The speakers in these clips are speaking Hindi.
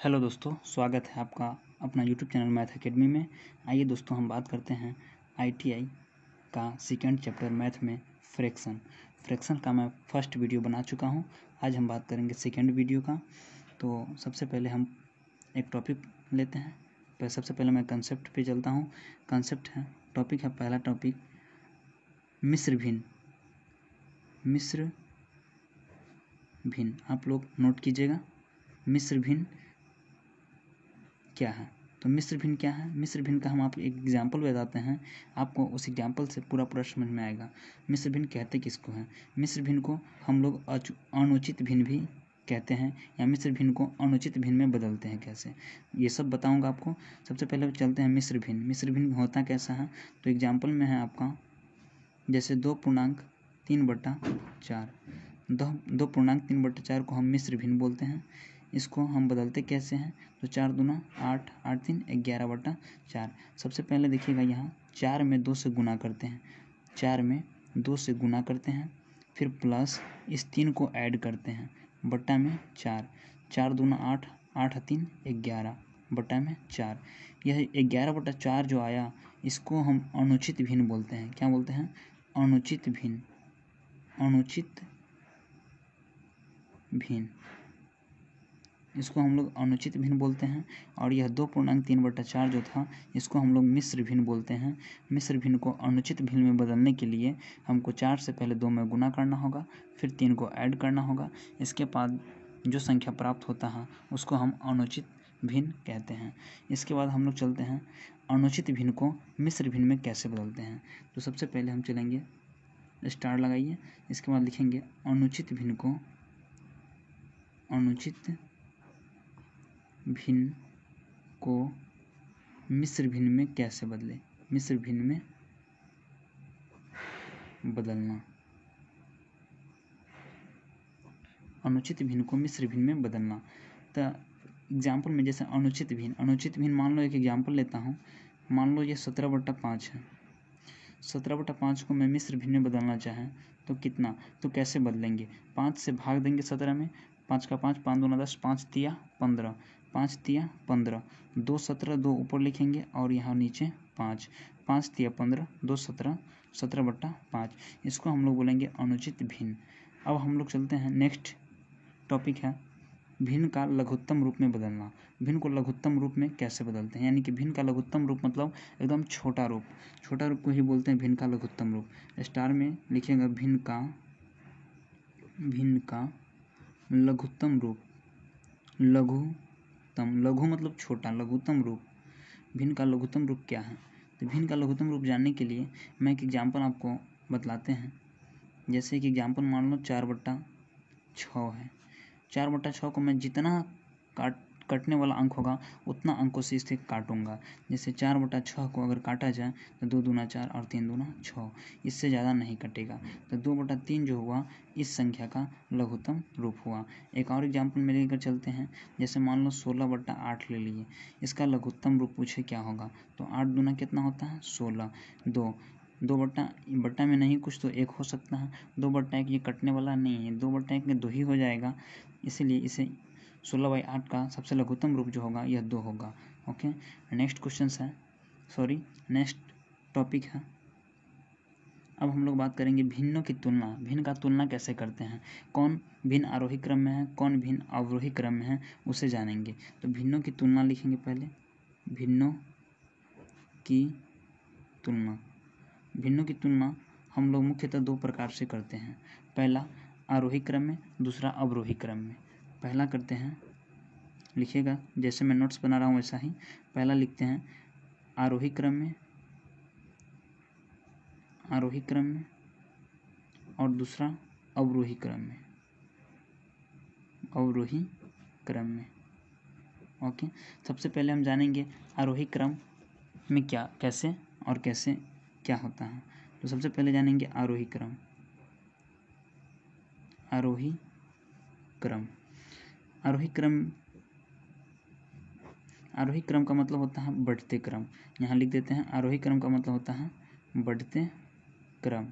हेलो दोस्तों, स्वागत है आपका अपना यूट्यूब चैनल मैथ एकेडमी में। आइए दोस्तों, हम बात करते हैं आईटीआई का सेकेंड चैप्टर मैथ में फ्रैक्शन का मैं फर्स्ट वीडियो बना चुका हूं। आज हम बात करेंगे सेकेंड वीडियो का। तो सबसे पहले हम एक टॉपिक लेते हैं। सबसे पहले मैं कंसेप्ट पे चलता हूं। कंसेप्ट है, टॉपिक है, पहला टॉपिक मिश्र भिन्न। आप लोग नोट कीजिएगा, मिश्र भिन्न क्या है। तो मिश्र भिन्न क्या है? मिश्र भिन्न का हम आपको एक एग्जाम्पल बताते हैं, आपको उस एग्जाम्पल से पूरा समझ में आएगा। मिश्र भिन्न कहते किसको हैं? मिश्र भिन्न को हम लोग अनुचित भिन्न भी कहते हैं, या मिश्र भिन्न को अनुचित भिन्न में बदलते हैं कैसे, ये सब बताऊंगा आपको। सबसे पहले चलते हैं मिश्र भिन्न। मिश्र भिन्न होता कैसा है? तो एग्जाम्पल में है आपका, जैसे 2.3/4 2.3/4 को हम मिश्र भिन्न बोलते हैं। इसको हम बदलते कैसे हैं? तो 4 दूना 8, 8 3 11/4। सबसे पहले देखिएगा, यहाँ 4 में 2 से गुना करते हैं, 4 में 2 से गुना करते हैं, फिर प्लस इस 3 को ऐड करते हैं, बट्टा में 4, 4 दूना 8, 8 3 11 बट्टा में 4। यह 11/4 जो आया, इसको हम अनुचित भिन्न बोलते हैं। क्या बोलते हैं? अनुचित भिन्न। इसको हम लोग अनुचित भिन्न बोलते हैं। और यह 2.3/4 जो था, इसको हम लोग मिश्र भिन्न बोलते हैं। मिश्र भिन्न को अनुचित भिन्न में बदलने के लिए हमको 4 से पहले 2 में गुना करना होगा, फिर 3 को ऐड करना होगा। इसके बाद जो संख्या प्राप्त होता है उसको हम अनुचित भिन्न कहते हैं। इसके बाद हम लोग चलते हैं अनुचित भिन्न को मिश्र भिन्न में कैसे बदलते हैं। तो सबसे पहले हम चलेंगे, स्टार लगाइए, इसके बाद लिखेंगे अनुचित भिन्न को मिश्र भिन्न में कैसे बदले। मिश्र भिन्न में बदलना, अनुचित भिन्न को मिश्र भिन्न में बदलना। तो एग्जाम्पल में जैसे अनुचित भिन्न मान लो, एक एग्जाम्पल लेता हूँ। मान लो ये 17/5 है। 17/5 को मैं मिश्र भिन्न में बदलना चाहें तो कितना, तो कैसे बदलेंगे? 5 से भाग देंगे 17 में, 5 का 5, 5 दूना 10, 5 तिया 15, 5 तिया 15, 2 17, 2 ऊपर लिखेंगे और यहाँ नीचे 5, 5 तिया 15, 2 17, 17/5। इसको हम लोग बोलेंगे अनुचित भिन्न। अब हम लोग चलते हैं, नेक्स्ट टॉपिक है भिन्न का लघुत्तम रूप में बदलना। भिन्न को लघुत्तम रूप में कैसे बदलते हैं, यानी कि भिन्न का लघुत्तम रूप मतलब एकदम छोटा रूप को ही बोलते हैं भिन्न का लघुत्तम रूप। स्टार में लिखिएगा भिन्न का लघुत्तम रूप। लघु मतलब छोटा, लघुत्तम रूप। भिन्न का लघुत्तम रूप क्या है? तो भिन्न का लघुत्तम रूप जानने के लिए मैं एक एग्जाम्पल आपको बतलाते हैं। जैसे कि एग्जाम्पल मान लो 4/6 है। 4/6 को मैं जितना कटने वाला अंक होगा उतना अंकों से इसे काटूंगा। जैसे 4/6 को अगर काटा जाए तो 2 दूना 4 और 3 दूना 6, इससे ज़्यादा नहीं कटेगा। तो 2/3 जो हुआ, इस संख्या का लघुत्तम रूप हुआ। एक और एग्जाम्पल में लेकर चलते हैं। जैसे मान लो 16/8 ले लिए, इसका लघुत्तम रूप पूछे क्या होगा, तो 8 दूना कितना होता है? 16। 2 बट्टा में नहीं कुछ तो 1 हो सकता है। 2/1 ये कटने वाला नहीं है, 2/1 में 2 ही हो जाएगा, इसीलिए इसे 16/8 का सबसे लघुत्तम रूप जो होगा यह 2 होगा। ओके, नेक्स्ट टॉपिक है, अब हम लोग बात करेंगे भिन्नों की तुलना। भिन्न का तुलना कैसे करते हैं, कौन भिन्न आरोही क्रम में है, कौन भिन्न अवरोही क्रम में है, उसे जानेंगे। तो भिन्नों की तुलना लिखेंगे पहले, भिन्नों की तुलना हम लोग मुख्यतः 2 प्रकार से करते हैं। पहला आरोही क्रम में, दूसरा अवरोही क्रम में। पहला करते हैं, लिखिएगा जैसे मैं नोट्स बना रहा हूँ वैसा ही। पहला लिखते हैं आरोही क्रम में और दूसरा अवरोही क्रम में। ओके, सबसे पहले हम जानेंगे आरोही क्रम में कैसे क्या होता है। तो सबसे पहले जानेंगे आरोही क्रम का मतलब होता है बढ़ते क्रम। यहाँ लिख देते हैं आरोही क्रम का मतलब होता है बढ़ते क्रम,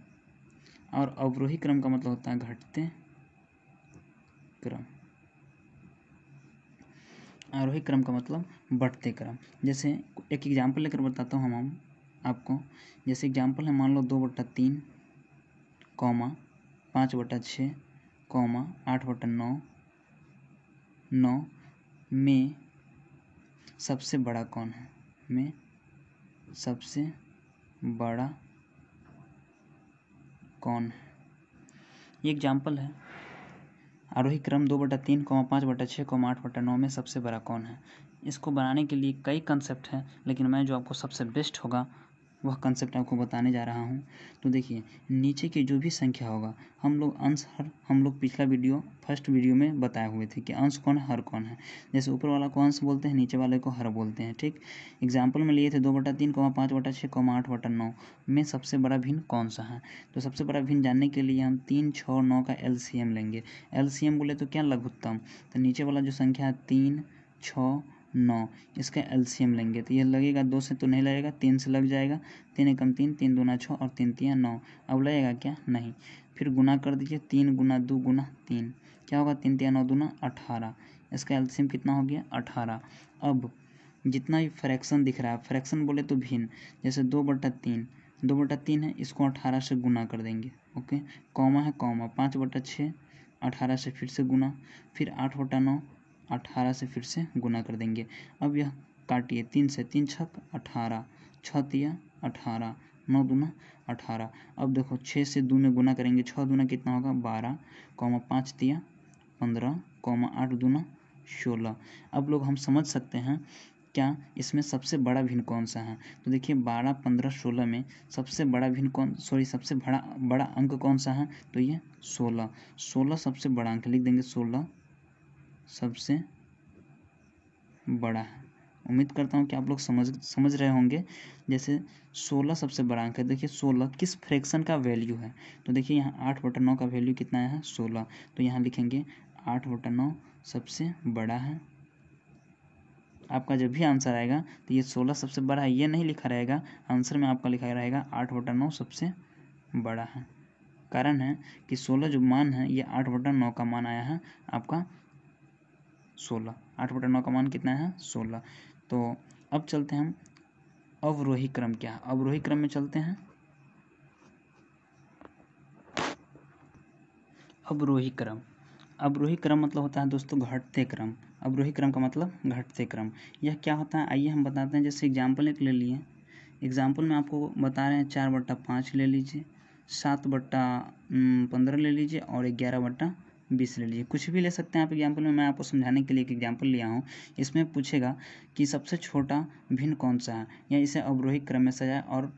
और अवरोही क्रम का मतलब होता है घटते क्रम। आरोही क्रम का मतलब बढ़ते क्रम। जैसे एक एग्जाम्पल लेकर बताता हूँ हम आपको। जैसे एग्जाम्पल है, मान लो 2/3, 5/6, 8/9 में सबसे बड़ा कौन है? में सबसे बड़ा कौन है? ये एग्जाम्पल है। आरोही क्रम 2/3, 5/6, 8/9 में सबसे बड़ा कौन है? इसको बनाने के लिए कई कंसेप्ट हैं, लेकिन मैं जो आपको सबसे बेस्ट होगा वह कंसेप्ट आपको बताने जा रहा हूँ। तो देखिए, नीचे की जो भी संख्या होगा, हम लोग पिछला फर्स्ट वीडियो में बताए हुए थे कि अंश कौन है, हर कौन है। जैसे ऊपर वाला को अंश बोलते हैं, नीचे वाले को हर बोलते हैं। ठीक, एग्जाम्पल में लिए थे 2/3, 5/6, 8/9 में सबसे बड़ा भिन्न कौन सा है। तो सबसे बड़ा भिन्न जानने के लिए हम 3, 6, 9 का LCM लेंगे। LCM बोले तो क्या, लघुत्तम। तो नीचे वाला जो संख्या है 3, 6, 9, इसका LCM लेंगे। तो यह लगेगा 2 से तो नहीं लगेगा, 3 से लग जाएगा। 3 एकम 3, 3 दूना 6 और 3 तिया 9। अब लगेगा क्या? नहीं। फिर गुना कर दीजिए, 3 गुना 2 गुना 3, क्या होगा? 3 तिया 9 दूना 18। इसका LCM कितना हो गया? 18। अब जितना भी फ्रैक्शन दिख रहा है, फ्रैक्शन बोले तो भिन्न, जैसे 2/3 है, इसको 18 से गुना कर देंगे। ओके, कॉमा है, 5/6, 18 से फिर से गुना, फिर 8/9, 18 से फिर से गुना कर देंगे। अब यह काटिए, 3 से, 3 छक 18, 6 तिया 18, 9 दूना 18। अब देखो 6 से 2 में गुना करेंगे, 6 दूना कितना होगा? 12, 5 तिया 15, 8 दूना 16। अब लोग हम समझ सकते हैं क्या इसमें सबसे बड़ा भिन्न कौन सा है। तो देखिए 12, 15, 16 में सबसे बड़ा भिन्न सबसे बड़ा अंक कौन सा है? तो ये 16 सबसे बड़ा अंक, लिख देंगे 16 सबसे बड़ा है। उम्मीद करता हूँ कि आप लोग समझ रहे होंगे। जैसे 16 सबसे बड़ा अंक है। देखिए 16 किस फ्रैक्शन का वैल्यू है। तो देखिए यहाँ 8/9 का वैल्यू कितना है? 16। तो यहाँ लिखेंगे 8/9 सबसे बड़ा है। आपका जब भी आंसर आएगा तो ये 16 सबसे बड़ा है ये नहीं लिखा रहेगा, आंसर में आपका लिखा रहेगा 8/9 सबसे बड़ा है। कारण है कि 16 जो मान है ये 8/9 का मान आया है आपका 16। 8/9 का मान कितना है? 16। तो अब चलते हैं हम अवरोही क्रम क्या है। अवरोही क्रम में चलते हैं। अवरोही क्रम मतलब होता है दोस्तों घटते क्रम। अवरोही क्रम का मतलब घटते क्रम। यह क्या होता है आइए हम बताते हैं। जैसे एग्जाम्पल एक ले लिए, एग्जाम्पल में आपको बता रहे हैं 4/5 ले लीजिए, 7/15 ले लीजिए और 11/20 ले लीजिए। कुछ भी ले सकते हैं आप एग्जाम्पल में। मैं आपको समझाने के लिए एक एग्जाम्पल लिया हूँ। इसमें पूछेगा कि सबसे छोटा भिन्न कौन सा है, या इसे अवरोही क्रम में सजाए और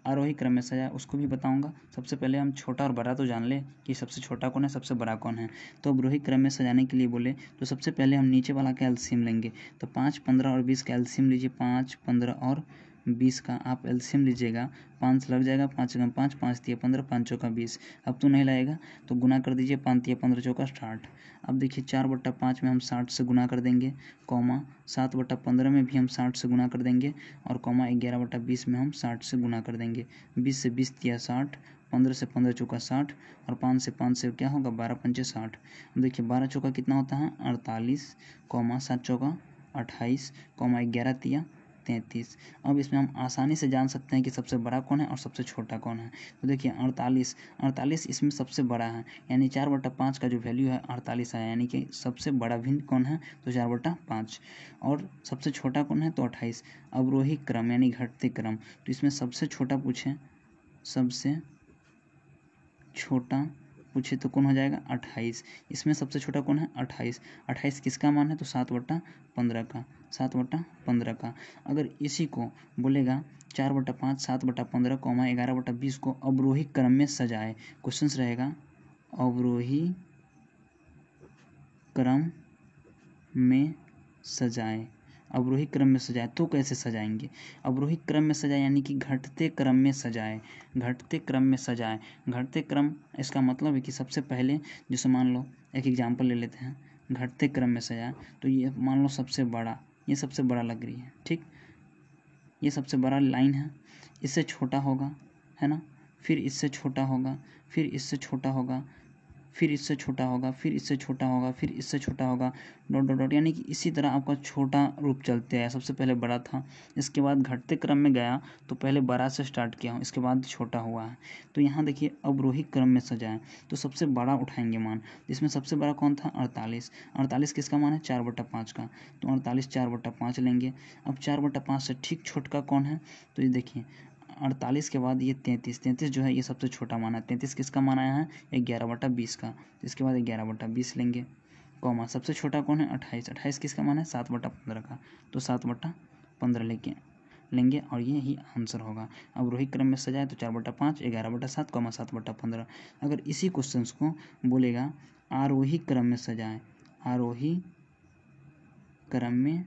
आरोही क्रम में सजाए, उसको भी बताऊंगा। सबसे पहले हम छोटा और बड़ा तो जान ले कि सबसे छोटा कौन है, सबसे बड़ा कौन है। तो अवरोही क्रम में सजाने के लिए बोले तो सबसे पहले हम नीचे वाला का एलसीएम लेंगे। तो 5, 15 और 20 का एलसीएम लीजिए। 5, 15 और 20 का आप एलसीएम लीजिएगा। 5 लग जाएगा, 5 × 5, 5 तिया 15, 5 चौका 20। अब तो नहीं लगेगा तो गुना कर दीजिए। 5 तिया 15 चौका 60। अब देखिए 4/5 में हम 60 से गुना कर देंगे, 7/15 में भी हम 60 से गुना कर देंगे और 11/20 में हम 60 से गुना कर देंगे। 20 से 20 तिया 60, 15 से 15 चौका 60 और 5 से 5 से क्या होगा? 12 पंचे 60। देखिए 12 चौका कितना होता है? 48, 7 चौका 28, 11 तिया 33। अब इसमें हम आसानी से जान सकते हैं कि सबसे बड़ा कौन है और सबसे छोटा कौन है। तो देखिए 48 इसमें सबसे बड़ा है, यानी 4/5 का जो वैल्यू है 48 है, यानी कि सबसे बड़ा भिन्न कौन है? तो 4/5। और सबसे छोटा कौन है? तो 28। अवरोही क्रम यानी घटते क्रम, तो इसमें सबसे छोटा पूछे, सबसे छोटा पूछे तो कौन हो जाएगा? 28। इसमें सबसे छोटा कौन है? 28। 28 किसका मान है? तो 7/15 का, 7/15 का। अगर इसी को बोलेगा 4/5, 7/15, 11/20 को अवरोही क्रम में सजाए, क्वेश्चन रहेगा अवरोही क्रम में सजाए। अवरोही क्रम में सजाए तो कैसे सजाएंगे? अवरोही क्रम में सजाए यानी कि घटते क्रम में सजाए। घटते क्रम में सजाए, घटते क्रम इसका मतलब है कि सबसे पहले जैसे मान लो एक एग्जाम्पल ले लेते हैं, घटते क्रम में सजाए तो ये मान लो सबसे बड़ा, ये सबसे बड़ा लग रही है, ठीक, ये सबसे बड़ा लाइन है। इससे छोटा होगा, है ना, फिर इससे छोटा होगा, फिर इससे छोटा होगा, फिर इससे छोटा होगा, फिर इससे छोटा होगा, फिर इससे छोटा होगा, डॉट डॉट डॉट, यानी कि इसी तरह आपका छोटा रूप चलते हैं। सबसे पहले बड़ा था, इसके बाद घटते क्रम में गया तो पहले बड़ा से स्टार्ट किया हूँ, इसके बाद छोटा हुआ है। तो यहाँ देखिए अवरोही क्रम में सजाएं, तो सबसे बड़ा उठाएंगे मान, जिसमें सबसे बड़ा कौन था 48। 48 किसका मान है 4/5 का, तो 48 4/5 लेंगे। अब 4/5 से ठीक छोटा कौन है, तो ये देखिए 48 के बाद ये 33 जो है ये सबसे छोटा मान है। 33 किसका मान आया है 11/20 का, तो इसके बाद 11/20 लेंगे, कॉमा सबसे छोटा कौन है 28। 28 किसका मान है 7/15 का, तो 7/15 लेंगे और ये ही आंसर होगा। अब रोही क्रम में सजाए तो 4/5, 11/7, 7/15। अगर इसी क्वेश्चन को बोलेगा आरोही क्रम में सजाएं, आरोही क्रम में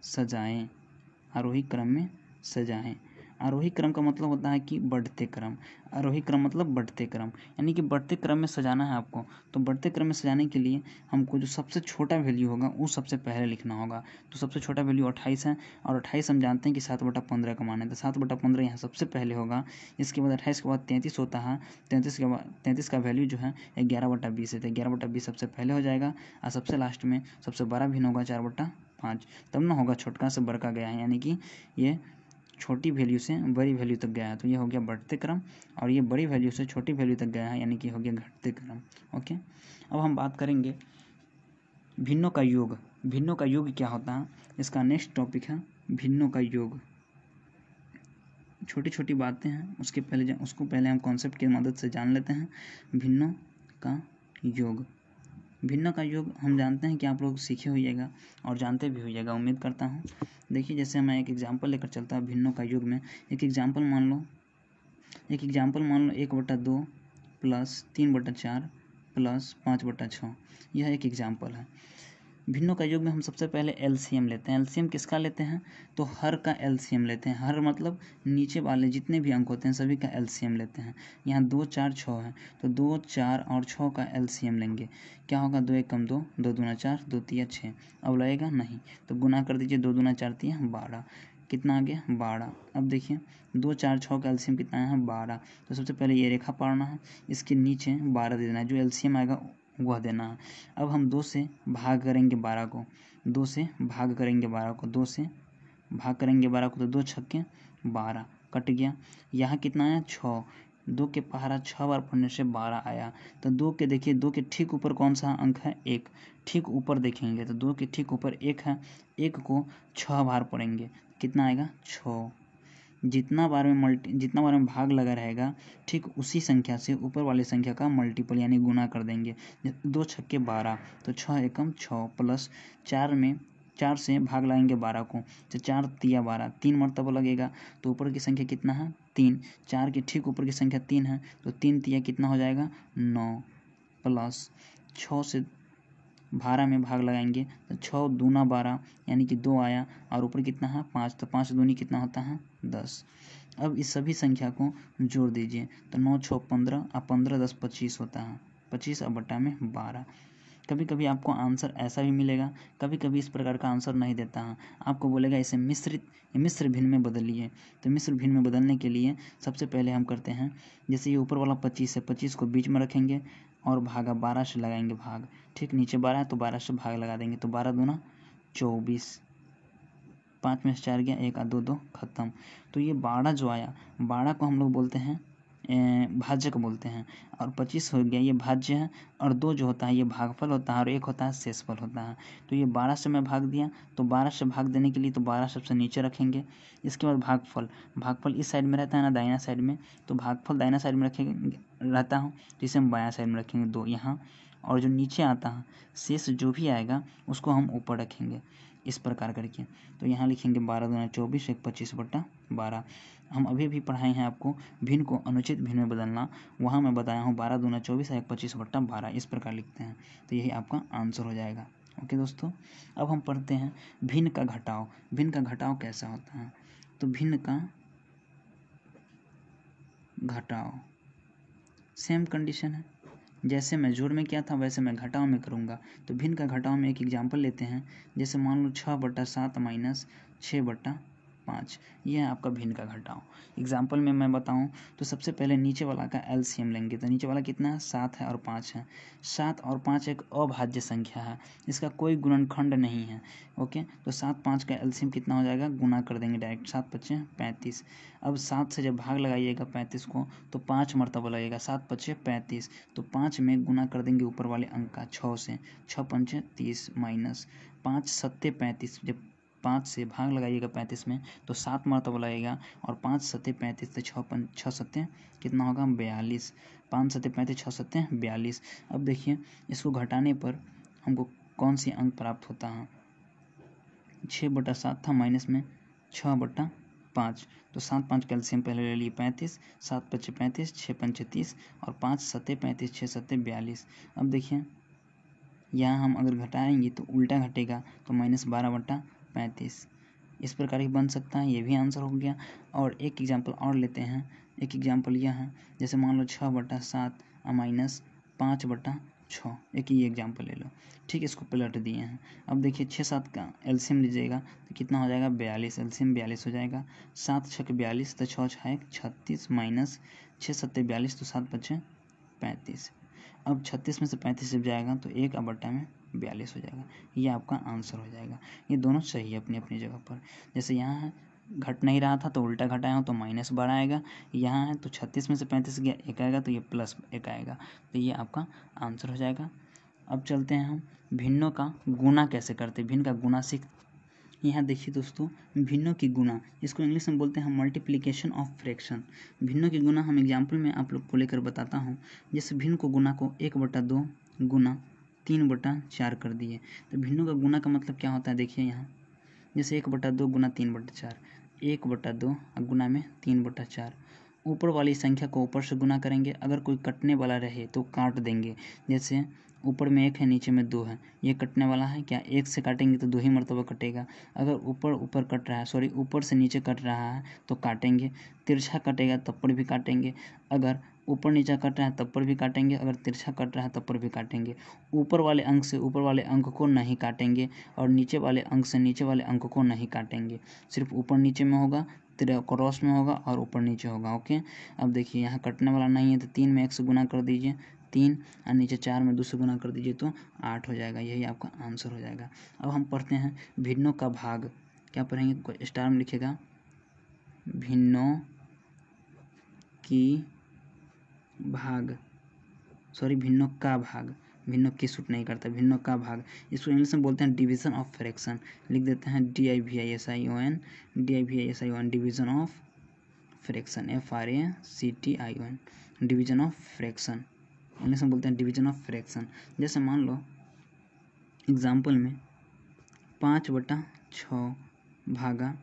सजाएं, आरोही क्रम में सजाएं। आरोही क्रम का मतलब होता है कि बढ़ते क्रम, आरोही क्रम मतलब बढ़ते क्रम, यानी कि बढ़ते क्रम में सजाना है आपको। तो बढ़ते क्रम में सजाने के लिए हमको जो सबसे छोटा वैल्यू होगा वो सबसे पहले लिखना होगा। तो सबसे छोटा वैल्यू 28 है, और 28 हम जानते हैं कि 7/15 का मान है, तो 7/15 यहाँ सबसे पहले होगा। इसके बाद 28 के बाद 33 होता है, 33 के बाद 33 का वैल्यू जो है 11/20 है, तो 11/20 सबसे पहले हो जाएगा, और सबसे लास्ट में सबसे बड़ा भिन्न होगा 4/5, तब ना होगा छोटका से बड़का गया है, यानी कि ये छोटी वैल्यू से बड़ी वैल्यू तक गया है, तो ये हो गया बढ़ते क्रम, और ये बड़ी वैल्यू से छोटी वैल्यू तक गया है, यानी कि हो गया घटते क्रम। ओके, अब हम बात करेंगे भिन्नों का योग। भिन्नों का योग क्या होता है, इसका नेक्स्ट टॉपिक है भिन्नों का योग। छोटी छोटी बातें हैं, उसको पहले हम कॉन्सेप्ट की मदद से जान लेते हैं। भिन्नों का योग, भिन्न का योग हम जानते हैं कि आप लोग सीखे होइएगा और जानते भी होइएगा, उम्मीद करता हूँ। देखिए जैसे मैं एक एग्जांपल लेकर चलता हूँ भिन्नों का योग में। एक एग्जांपल मान लो 1/2 प्लस 3/4 प्लस 5/6, यह एक एग्जांपल है। भिन्नों का योग में हम सबसे पहले एलसीएम लेते हैं। एलसीएम किसका लेते हैं, तो हर का एलसीएम लेते हैं। हर मतलब नीचे वाले जितने भी अंक होते हैं सभी का एलसीएम लेते हैं। यहाँ 2 4 6 है, तो 2 4 और 6 का एलसीएम लेंगे। क्या होगा 2 1 2, 2 दूना 4, 2 तिया 6। अब लगेगा नहीं, तो गुना कर दीजिए, 2 दूना 4 तिया 12, कितना आ गया 12। अब देखिए 2 4 6 का एलसीएम कितना है 12, तो सबसे पहले ये रेखा पाड़ना है, इसके नीचे 12 दे देना है, जो एलसीएम आएगा वह देना है। अब हम 2 से भाग करेंगे 12 को, 2 से भाग करेंगे 12 को, 2 से भाग करेंगे 12 को, तो 2 छक्के 12 कट गया। यहाँ कितना आया 6, 2 के पहाड़ा 6 बार पढ़ने से 12 आया। तो 2 के देखिए 2 के ठीक ऊपर कौन सा अंक है 1, ठीक ऊपर देखेंगे तो 2 के ठीक ऊपर 1 है, 1 को 6 बार पढ़ेंगे, कितना आएगा 6। जितना बार में भाग लगा रहेगा ठीक उसी संख्या से ऊपर वाली संख्या का मल्टीपल यानी गुना कर देंगे। 2 छक्के 12, तो 6 एकम 6 प्लस 4 से भाग लगाएंगे 12 को, तो 4 तिया 12, 3 मरतबा लगेगा, तो ऊपर की संख्या कितना है 3, 4 के ठीक ऊपर की संख्या 3 है, तो 3 तिया कितना हो जाएगा 9 प्लस 6 से 12 में भाग लगाएंगे तो 6 दूना 12 यानी कि 2 आया, और ऊपर कितना है 5, तो 5 दूनी कितना होता है 10। अब इस सभी संख्या को जोड़ दीजिए, तो 9 6 15 और 15 10 25 होता है, 25 और बटा में 12। कभी कभी आपको आंसर ऐसा भी मिलेगा, कभी कभी इस प्रकार का आंसर नहीं देता है, आपको बोलेगा इसे मिश्र भिन्न में बदलिए। तो मिश्र भिन्न में बदलने के लिए सबसे पहले हम करते हैं, जैसे ये ऊपर वाला 25 है, 25 को बीच में रखेंगे और भागा 12 से लगाएंगे भाग, ठीक नीचे 12 है तो 12 से भाग लगा देंगे, तो 12 दूना 24, 5 में से 4 गया, 1 और 2 2 खत्म। तो ये 12 जो आया, 12 को हम लोग बोलते हैं भाज्य को बोलते हैं, और 25 हो गया ये भाज्य है, और 2 जो होता है ये भागफल होता है, और 1 होता है शेषफल होता है। तो ये 12 से मैं भाग दिया, तो 12 से भाग देने के लिए तो 12 सबसे नीचे रखेंगे। इसके बाद भागफल इस साइड में रहता है ना दाहिना साइड में, तो भागफल दाहिना साइड में रखेंगे रहता हूँ, तो इसे हम बायां साइड में रखेंगे 2 यहाँ, और जो नीचे आता है शेष जो भी आएगा उसको हम ऊपर रखेंगे इस प्रकार करके। तो यहाँ लिखेंगे 12 दूना 24, 1 25/12। हम अभी पढ़ाए हैं आपको भिन्न को अनुचित भिन्न में बदलना, वहाँ मैं बताया हूँ 12 दूना 24 1 25/12 इस प्रकार लिखते हैं, तो यही आपका आंसर हो जाएगा। ओके दोस्तों, अब हम पढ़ते हैं भिन्न का घटाव। भिन्न का घटाव कैसा होता है, तो भिन्न का घटाव सेम कंडीशन है, जैसे मैं जोड़ में किया था वैसे मैं घटाव में करूँगा। तो भिन्न का घटाव में एक एग्जाम्पल लेते हैं, जैसे मान लो 6/7 माइनस 6/5, 5। यह है आपका भिन्न का घटाव। एग्जाम्पल में मैं बताऊं तो सबसे पहले नीचे वाला का एलसीएम लेंगे। तो नीचे वाला कितना है, 7 है और 5 है। 7 और 5 एक अभाज्य संख्या है, इसका कोई गुणनखंड नहीं है। ओके, तो 7 5 का एलसीएम कितना हो जाएगा, गुना कर देंगे डायरेक्ट, 7 5 35। अब 7 से जब भाग लगाइएगा 35 को तो 5 मरतबा लगेगा, 7 5 35। तो 5 में गुना कर देंगे ऊपर वाले अंक का 6 से, 6 5 30 माइनस 5 7 35। जब 5 से भाग लगाइएगा 35 में तो 7 मरतबा लगेगा और 5 7 35 से 6 7 कितना होगा, 42। 5 7 35 6 7 42। अब देखिए इसको घटाने पर हमको कौन सी अंक प्राप्त होता है, 6/7 था, माइनस में 6/5। तो 7 5 कैल्शियम पहले ले लिए 35, 7 5 35, 6 5 30 और 5 7 35, 6 7 42। अब देखिए यहाँ हम अगर घटाएंगे तो उल्टा घटेगा, तो -12/35। इस प्रकार ही बन सकता है, ये भी आंसर हो गया। और एक एग्जांपल और लेते हैं। एक एग्जांपल यह है, जैसे मान लो 6/7 माइनस 5/6। एक ही एग्जांपल ले लो, ठीक, इसको पलट दिए हैं। अब देखिए 6 7 का एलसीएम लीजिएगा तो कितना हो जाएगा, 42। एलसीएम 42 हो जाएगा, 7 6 42, तो 6 6 36 माइनस 6 7 42, तो 7 5 35। अब 36 में से 35 जब जाएगा तो 1/42 में 42 हो जाएगा। ये आपका आंसर हो जाएगा। ये दोनों सही है अपनी अपनी जगह पर। जैसे यहाँ है, घट नहीं रहा था तो उल्टा घटाया हूँ तो -12 आएगा। यहाँ है तो 36 में से 35 गया 1 आएगा तो ये +1 आएगा। तो ये आपका आंसर हो जाएगा। अब चलते हैं हम भिन्नों का गुना कैसे करते हैं, भिन्न का गुना सीख। यहाँ देखिए दोस्तों, भिन्नों की गुना, इसको इंग्लिश में बोलते हैं मल्टीप्लिकेशन ऑफ फ्रैक्शन। भिन्नों की गुना हम एग्जाम्पल में आप लोग को लेकर बताता हूँ। जैसे भिन्न को गुना को 1/2 गुना 3/4 कर दिए। तो भिन्नों का गुना का मतलब क्या होता है, देखिए यहाँ जैसे 1/2 गुना 3/4, 1/2 गुना में 3/4। ऊपर वाली संख्या को ऊपर से गुना करेंगे, अगर कोई कटने वाला रहे तो काट देंगे। जैसे ऊपर में 1 है नीचे में 2 है, ये कटने वाला है, क्या 1 से काटेंगे तो 2 ही मरतबा कटेगा। अगर ऊपर ऊपर कट रहा है, सॉरी ऊपर से नीचे कट रहा है तो काटेंगे। तिरछा कटेगा तब पर भी काटेंगे। अगर ऊपर नीचे कट रहा है तब पर भी काटेंगे, अगर तिरछा कट रहा है तब पर भी काटेंगे। ऊपर वाले अंक से ऊपर वाले अंक को नहीं काटेंगे और नीचे वाले अंक से नीचे वाले अंक को नहीं काटेंगे। सिर्फ ऊपर नीचे में होगा, क्रॉस में होगा और ऊपर नीचे होगा। ओके, अब देखिए यहाँ कटने वाला नहीं है तो 3 में 1 से गुना कर दीजिए 3, और नीचे 4 में 2 से गुना कर दीजिए तो 8 हो जाएगा। यही आपका आंसर हो जाएगा। अब हम पढ़ते हैं भिन्नों का भाग। क्या पढ़ेंगे, कोई स्टार में लिखेगा, भिन्नों की भाग, सॉरी भिन्नों का भाग, भिन्नों की सूट नहीं करता, भिन्नों का भाग। इसको इंग्लिश में बोलते हैं डिवीजन ऑफ फ्रैक्शन। लिख देते हैं DIVISION, DIVISION, division of fraction, FRACTION, division of fraction. English में बोलते हैं डिवीजन ऑफ फ्रैक्शन। जैसे मान लो एग्जाम्पल में 5/6 भागा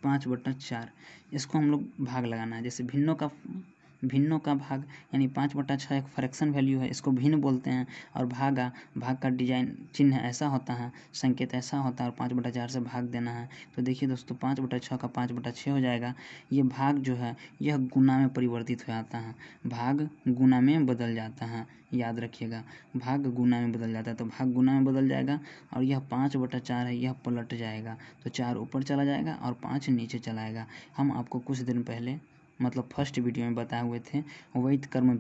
5/4, इसको हम लोग भाग लगाना है। जैसे भिन्नों का भाग यानी 5/6 एक फ्रैक्शन वैल्यू है, इसको भिन्न बोलते हैं। और भाग का डिजाइन चिन्ह ऐसा होता है, संकेत ऐसा होता है, और 5/4 से भाग देना है। तो देखिए दोस्तों 5/6 का 5/6 हो जाएगा। ये भाग जो है यह गुना में परिवर्तित हो जाता है, भाग गुना में बदल जाता है। याद रखिएगा, भाग गुना में बदल जाता है, तो भाग गुना में बदल जाएगा और यह 5/4 है, यह पलट जाएगा। तो 4 ऊपर चला जाएगा और 5 नीचे चला आएगा। हम आपको कुछ दिन पहले मतलब फर्स्ट वीडियो में बताए हुए थे वैध कर्म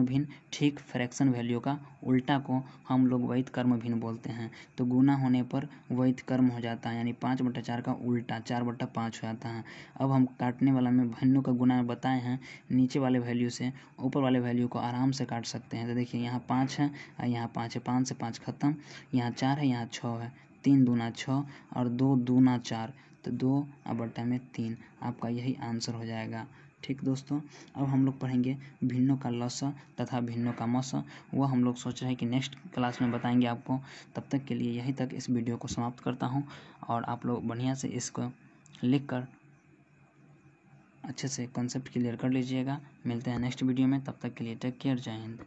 भिन्न ठीक फ्रैक्शन वैल्यू का उल्टा को हम लोग वैध कर्म भिन्न बोलते हैं। तो गुना होने पर वैध कर्म हो जाता है, यानी 5/4 का उल्टा 4/5 हो जाता है। अब हम काटने वाला में भिन्नों का गुना में बताए हैं, नीचे वाले वैल्यू से ऊपर वाले वैल्यू को आराम से काट सकते हैं। तो देखिए यहाँ 5 है और यहाँ 5 है, 5 से 5 खत्म, यहाँ 4 है, यहाँ 6 है, 3 दूना 6 और 2 दूना 4, तो 2/3 आपका यही आंसर हो जाएगा। ठीक दोस्तों, अब हम लोग पढ़ेंगे भिन्नों का लसा तथा भिन्नों का मसा। वह हम लोग सोच रहे हैं कि नेक्स्ट क्लास में बताएंगे आपको। तब तक के लिए यहीं तक इस वीडियो को समाप्त करता हूं, और आप लोग बढ़िया से इसको लिख कर अच्छे से कॉन्सेप्ट क्लियर कर लीजिएगा। मिलते हैं नेक्स्ट वीडियो में, तब तक के लिए टेक केयर, जय हिंद।